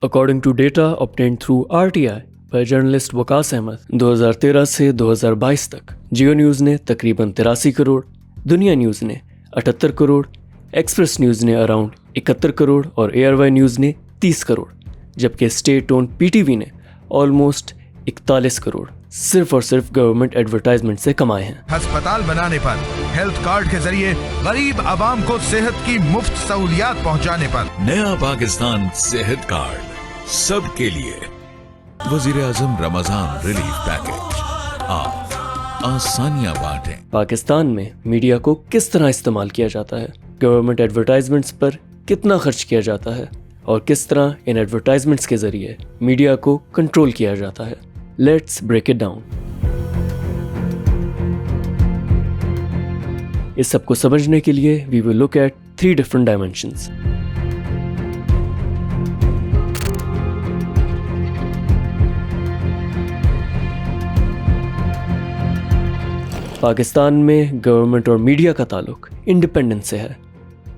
According to data obtained through RTI by journalist Waqas Ahmad, 2013 से 2022 तक जियो news ने तकरीबन 83 करोड़, दुनिया न्यूज़ ने 78 करोड़, एक्सप्रेस न्यूज़ ने अराउंड 71 करोड़ और एयरवाई न्यूज़ ने 30 करोड़, जबकि स्टेट ओन PTV ने ऑलमोस्ट 41 करोड़ सिर्फ और सिर्फ गवर्नमेंट एडवर्टाइजमेंट से कमाए हैं। अस्पताल बनाने पर, हेल्थ कार्ड के जरिए गरीब आवाम को सेहत की मुफ्त सहूलियात पहुंचाने पर। नया पाकिस्तान सेहत कार्ड सबके लिए। वजीर आजम रमजान रिलीफ पैकेज, आप आसानियां बांटें। पाकिस्तान में मीडिया को किस तरह इस्तेमाल किया जाता है, गवर्नमेंट एडवर्टाइजमेंट्स पर कितना खर्च किया जाता है और किस तरह इन एडवर्टाइजमेंट्स के जरिए मीडिया को कंट्रोल किया जाता है। Let's break it down. इस सब को समझने के लिए we will look at 3 different dimensions. Pakistan में गवर्नमेंट और मीडिया का ताल्लुक इंडिपेंडेंस से है।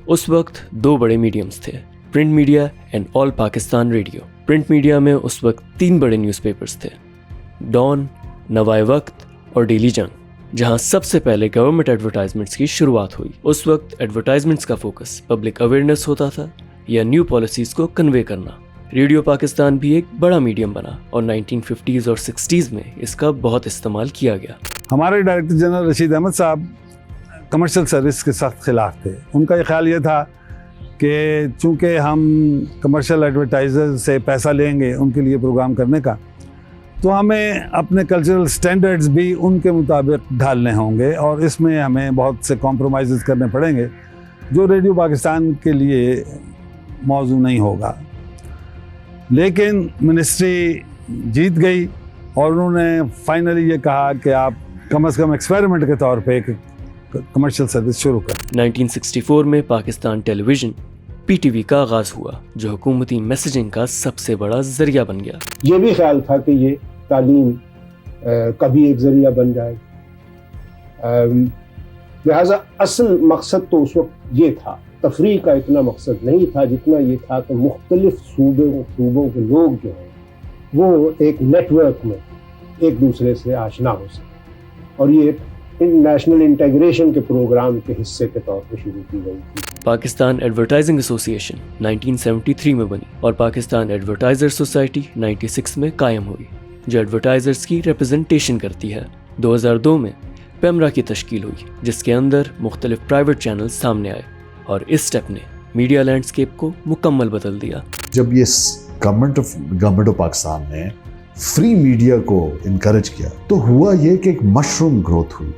उस वक्त 2 बड़े मीडियम्स थे, print media and all Pakistan radio. Print media में उस वक्त 3 बड़े न्यूज़पेपर्स थे, डॉन, नवाए वक्त और डेली जंग, जहां सबसे पहले गवर्नमेंट एडवर्टाइजमेंट्स की शुरुआत हुई। उस वक्त एडवर्टाइजमेंट्स का फोकस पब्लिक अवेयरनेस होता था या न्यू पॉलिसीज़ को कन्वे करना। रेडियो पाकिस्तान भी एक बड़ा मीडियम बना और 1950s और 60s में इसका बहुत इस्तेमाल किया गया। हमारे डायरेक्टर जनरल रशीद अहमद साहब कमर्शियल सर्विस के सख्त खिलाफ थे। उनका ये ख्याल ये था कि चूँकि हम कमर्शियल एडवर्टाइज़र से पैसा लेंगे उनके लिए प्रोग्राम करने का, तो हमें अपने कल्चरल स्टैंडर्ड्स भी उनके मुताबिक ढालने होंगे और इसमें हमें बहुत से कॉम्प्रोमाइज़ करने पड़ेंगे जो रेडियो पाकिस्तान के लिए मौजू नहीं होगा। लेकिन मिनिस्ट्री जीत गई और उन्होंने फाइनली ये कहा कि आप कम से कम एक्सपेरिमेंट के तौर पे एक कमर्शियल सर्विस शुरू करें। 1964 में पाकिस्तान टेलीविज़न PTV का आगाज़ हुआ, जो हुकूमती मैसेजिंग का सबसे बड़ा जरिया बन गया। ये भी ख्याल था कि ये तालीम कभी एक जरिया बन जाए, लिहाजा असल मकसद तो उस वक्त ये था। तफरीह का इतना मकसद नहीं था जितना ये था कि मुख्तलिफ सूबों के लोग जो हैं वो एक नेटवर्क में एक दूसरे से आशना हो सके, और ये नेशनल इंटीग्रेशन के प्रोग्राम के हिस्से के तौर पर शुरू की गई थी। पाकिस्तान एडवर्टाइजिंग एसोसिएशन 1973 में बनी और पाकिस्तान एडवर्टाइजर सोसाइटी 96 में कायम हुई, जो एडवर्टाइजर्स की रिप्रेजेंटेशन करती है। 2002 में पेमरा की तश्कील हुई, जिसके अंदर मुख्तलिफ प्राइवेट चैनल्स सामने आए और इस स्टेप ने मीडिया लैंडस्केप को मुकम्मल बदल दिया। जब ये गवर्नमेंट ऑफ पाकिस्तान ने फ्री मीडिया को इनकरेज किया तो हुआ ये कि एक मशरूम ग्रोथ हुई,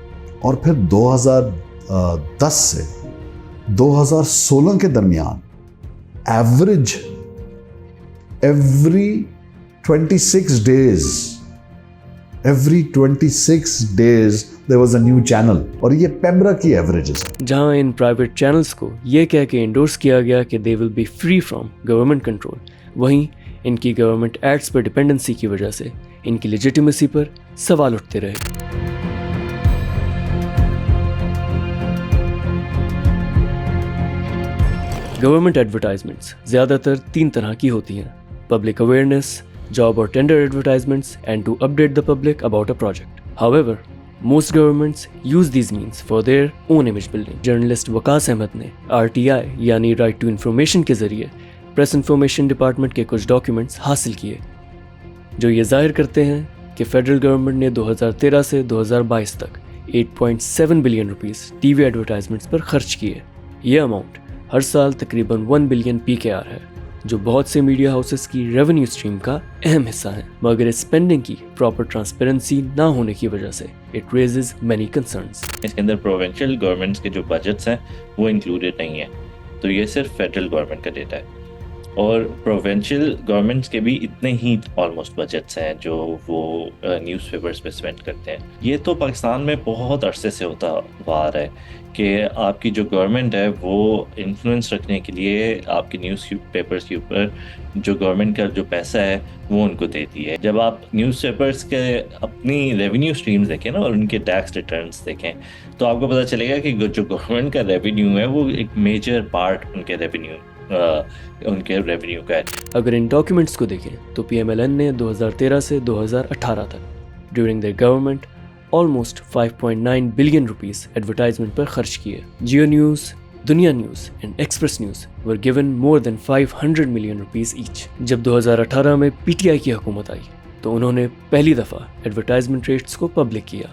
और फिर 2010 से 2016 के दरमियान average every 26 days there was a new channel, और ये पेमरा की एवरेजेस है। जहां इन प्राइवेट चैनल्स को ये कह के इंडोर्स किया गया कि they will be free from government control, वहीं इनकी गवर्नमेंट एड्स पर डिपेंडेंसी की वजह से इनकी लेजिटिमेसी पर सवाल उठते रहे। गवर्नमेंट एडवर्टाइजमेंट्स ज़्यादातर 3 तरह की होती हैं: पब्लिक अवेयरनेस, जॉब और tender advertisements, and to update the public about a project. However, most governments use these means for their own image building. Journalist Waqas Ahmad ने RTI यानी राइट टू इन्फॉर्मेशन के जरिए प्रेस इन्फॉर्मेशन डिपार्टमेंट के कुछ documents हासिल किए, जो ये जाहिर करते हैं कि फेडरल गवर्नमेंट ने 2013 से 2022 तक 8.7 बिलियन रुपीस TV एडवर्टाइजमेंट्स पर खर्च किए। ये अमाउंट हर साल तकरीबन 1 बिलियन PKR है, जो बहुत से मीडिया हाउसेस की रेवेन्यू स्ट्रीम का अहम हिस्सा है। मगर इस स्पेंडिंग की प्रॉपर ट्रांसपेरेंसी ना होने की वजह से इट रेजेस मैनी कंसर्न्स। इसके अंदर प्रोविंशियल गवर्नमेंट्स के जो बजट्स हैं वो इंक्लूडेड नहीं है, तो ये सिर्फ फेडरल गवर्नमेंट का डेटा है, और प्रोविंशियल गवर्नमेंट्स के भी इतने ही ऑलमोस्ट बजट्स हैं जो वो न्यूज़पेपर्स पे स्पेंड करते हैं। ये तो पाकिस्तान में बहुत अरसे से होता हुआ आ रहा है कि आपकी जो गवर्नमेंट है वो इन्फ्लुएंस रखने के लिए आपके न्यूज़ पेपर्स के ऊपर जो गवर्नमेंट का जो पैसा है वो उनको देती है। जब आप न्यूज़ पेपर्स के अपनी रेवेन्यू स्ट्रीम्स देखें ना और उनके टैक्स रिटर्न्स देखें तो आपको पता चलेगा कि जो गवर्नमेंट का रेवेन्यू है वो एक मेजर पार्ट उनके रेवेन्यू ان کے ریونیو کا ہے. اگر ان ڈاکیومنٹس کو دیکھیں تو PMLN نے 2013 سے 2018 تک during their government almost 5.9 billion rupees advertisement پر خرچ کیے. Geo news, Dunya news and express news were given more than 500 million rupees each. جب 2018 میں PTI کی حکومت آئی تو انہوں نے پہلی دفعہ ایڈورٹائزمنٹ ریٹس کو پبلک کیا.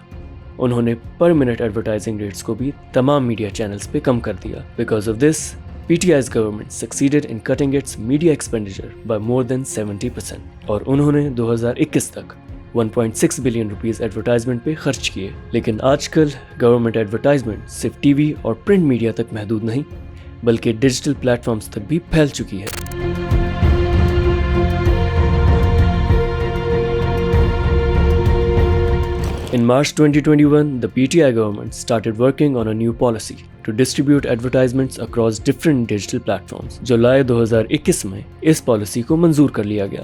انہوں نے پر منٹ ایڈورٹائزنگ ریٹس کو بھی تمام میڈیا چینلز پہ کم کر دیا. Because of this PTI's government succeeded in cutting its media expenditure by more than 70%. اور انہوں نے 2021 تک 1.6 بلین روپیز ایڈورٹائزمنٹ پہ خرچ کیے. لیکن آج کل گورنمنٹ ایڈورٹائزمنٹ صرف ٹی وی اور پرنٹ میڈیا تک محدود نہیں بلکہ ڈیجیٹل پلیٹ فارمز تک بھی پھیل چکی ہے. In March 2021, the PTI government started working on a new policy to distribute advertisements across different digital platforms. جولائی 2021 میں اس پالیسی کو منظور کر لیا گیا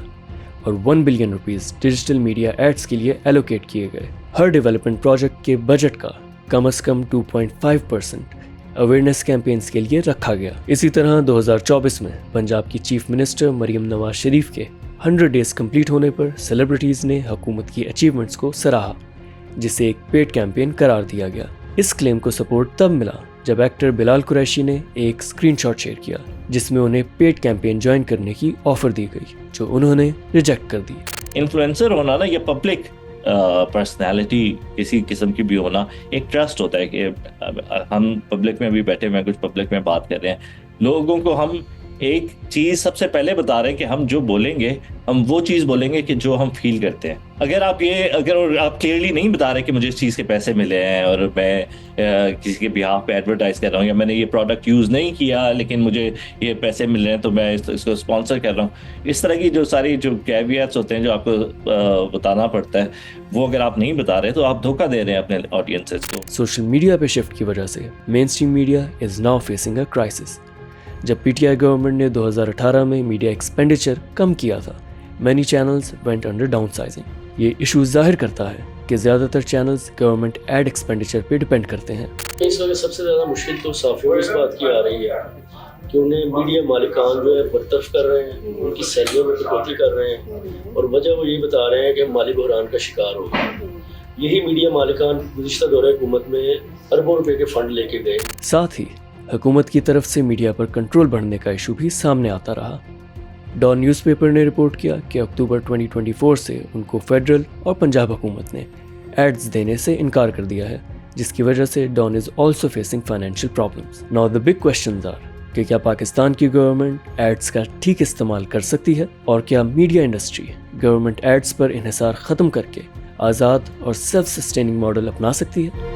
اور 1 billion rupees digital media ads کے لیے ایلوکیٹ کیے گئے. ہر ڈیولپمنٹ پروجیکٹ کے بجٹ کا کم از کم 2.5% اویئرنیس کیمپینز کے لیے رکھا گیا. اسی طرح 2024 میں پنجاب کی چیف منسٹر مریم نواز شریف کے 100 ڈیز کمپلیٹ ہونے پر سیلیبریٹیز نے حکومت کی اچیومنٹس کو سراہا جسے ایک پیڈ کیمپین قرار دیا گیا. اس کلیم کو سپورٹ تب ملا جب ایکٹر بلال قریشی نے ایک اسکرین شاٹ شیئر کیا جس میں انہیں پیڈ کیمپین جوائن کرنے کی آفر دی گئی جو انہوں نے ریجیکٹ کر دی. انفلوئنسر ہونا نا یا پبلک پرسنالٹی کسی قسم کی بھی ہونا ایک ٹرسٹ ہوتا ہے کہ ہم پبلک میں بھی بیٹھے ہوئے ہیں, کچھ پبلک میں بات کر رہے ہیں, لوگوں کو ہم ایک چیز سب سے پہلے بتا رہے ہیں کہ ہم جو بولیں گے ہم وہ چیز بولیں گے کہ جو ہم فیل کرتے ہیں. اگر آپ کلیئرلی نہیں بتا رہے کہ مجھے اس چیز کے پیسے ملے ہیں اور میں کسی کے بیہاف پہ ایڈورٹائز کر رہا ہوں یا میں نے یہ پروڈکٹ یوز نہیں کیا لیکن مجھے یہ پیسے مل رہے ہیں تو میں اس کو اسپانسر کر رہا ہوں, اس طرح کی جو ساری جو کیویٹس ہوتے ہیں جو آپ کو بتانا پڑتا ہے وہ اگر آپ نہیں بتا رہے تو آپ دھوکہ دے رہے ہیں اپنے آڈینسز کو. سوشل میڈیا پہ شفٹ کی وجہ سے mainstream media is now facing a crisis. جب PTI گورنمنٹ نے 2018 میں میڈیا ایکسپینڈیچر کم کیا تھا many channels went under downsizing. یہ ایشو ظاہر کرتا ہے کہ زیادہ تر چینلز گورنمنٹ ایڈ ایکسپینڈیچر پہ ڈپینڈ کرتے ہیں. اس وقت سب سے زیادہ مشکل تو صحافیوں کو اس بات کی آ رہی ہے کہ انہیں میڈیا مالکان جو ہے برطرف کر رہے ہیں, ان کی سیلیوں میں کٹوتی کر رہے ہیں اور وجہ وہ یہ بتا رہے ہیں کہ مالی بحران کا شکار ہو گئے. یہی میڈیا مالکان گزشتہ دورہ حکومت میں اربوں روپے کے فنڈ لے کے گئے. ساتھ ہی حکومت کی طرف سے میڈیا پر کنٹرول بڑھنے کا ایشو بھی سامنے آتا رہا. ڈان نیوز پیپر نے رپورٹ کیا کہ اکتوبر 2024 سے ان کو فیڈرل اور پنجاب حکومت نے ایڈز دینے سے انکار کر دیا ہے جس کی وجہ سے Dawn is also facing financial problems. Now the big questions are کہ کیا پاکستان کی گورنمنٹ ایڈز کا ٹھیک استعمال کر سکتی ہے اور کیا میڈیا انڈسٹری گورنمنٹ ایڈز پر انحصار ختم کر کے آزاد اور سیلف سسٹیننگ ماڈل اپنا سکتی ہے.